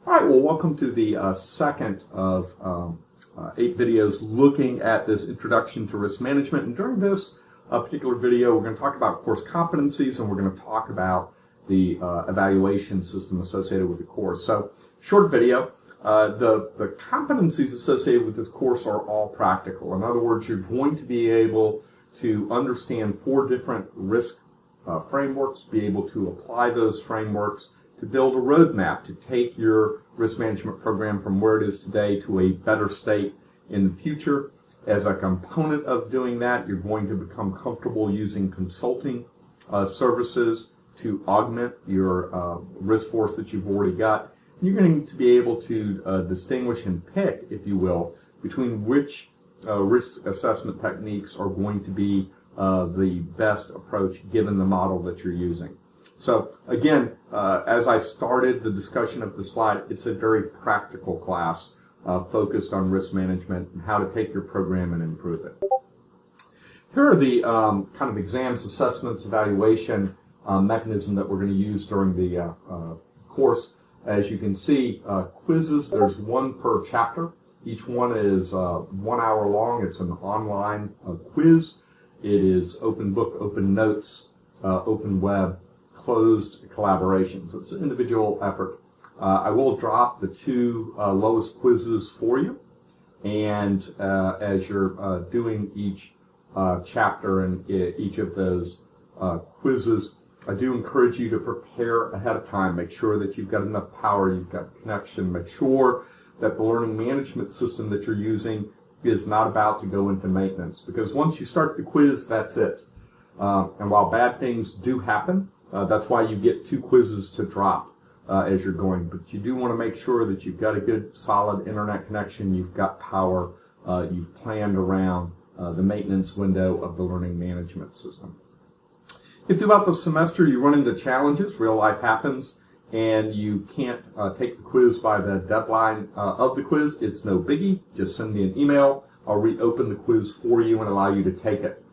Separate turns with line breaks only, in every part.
All right, well, welcome to the second of 8 videos looking at this introduction to risk management. And during this particular video, we're going to talk about course competencies, and we're going to talk about the evaluation system associated with the course. So, short video. The competencies associated with this course are all practical. In other words, you're going to be able to understand 4 different risk frameworks, be able to apply those frameworks to build a roadmap to take your risk management program from where it is today to a better state in the future. As a component of doing that, you're going to become comfortable using consulting services to augment your risk force that you've already got. And you're going to be able to distinguish and pick, if you will, between which risk assessment techniques are going to be the best approach given the model that you're using. So again, as I started the discussion of the slide, it's a very practical class focused on risk management and how to take your program and improve it. Here are the kind of exams, assessments, evaluation mechanism that we're going to use during the course. As you can see, quizzes, there's 1 per chapter. Each one is 1 hour long. It's an online quiz. It is open book, open notes, open web, closed collaboration. So it's an individual effort. I will drop the 2 lowest quizzes for you. And as you're doing each chapter and each of those quizzes, I do encourage you to prepare ahead of time. Make sure that you've got enough power, you've got connection. Make sure that the learning management system that you're using is not about to go into maintenance. Because once you start the quiz, that's it. And while bad things do happen, that's why you get 2 quizzes to drop as you're going. But you do want to make sure that you've got a good, solid internet connection, you've got power, you've planned around the maintenance window of the learning management system. If throughout the semester you run into challenges, real life happens, and you can't take the quiz by the deadline of the quiz, it's no biggie. Just send me an email. I'll reopen the quiz for you and allow you to take it.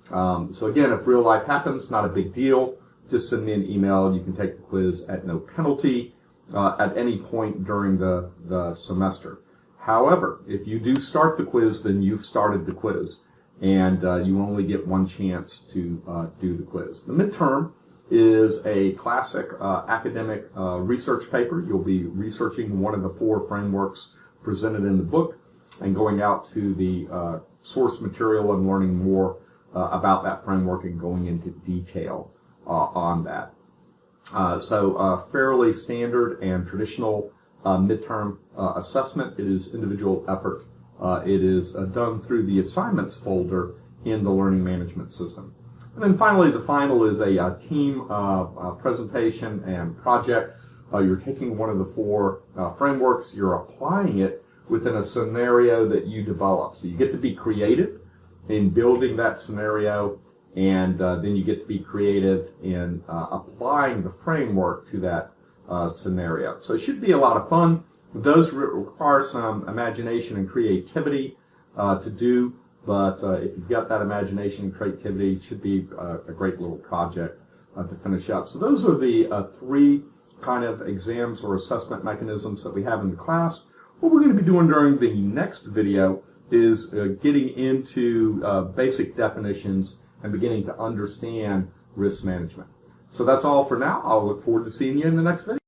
So again, if real life happens, not a big deal. Just send me an email. You can take the quiz at no penalty at any point during the semester. However, if you do start the quiz, then you've started the quiz, and you only get 1 chance to do the quiz. The midterm is a classic academic research paper. You'll be researching one of the 4 frameworks presented in the book and going out to the source material and learning more about that framework and going into detail on that. So fairly standard and traditional midterm assessment. It is individual effort. It is done through the assignments folder in the learning management system. And then finally, the final is a team presentation and project. You're taking one of the 4 frameworks, you're applying it within a scenario that you develop. So you get to be creative in building that scenario, and then you get to be creative in applying the framework to that scenario. So it should be a lot of fun. It does require some imagination and creativity to do, but if you've got that imagination and creativity, it should be a great little project to finish up. So those are the 3 kind of exams or assessment mechanisms that we have in the class. What we're going to be doing during the next video is getting into basic definitions and beginning to understand risk management. So that's all for now. I'll look forward to seeing you in the next video.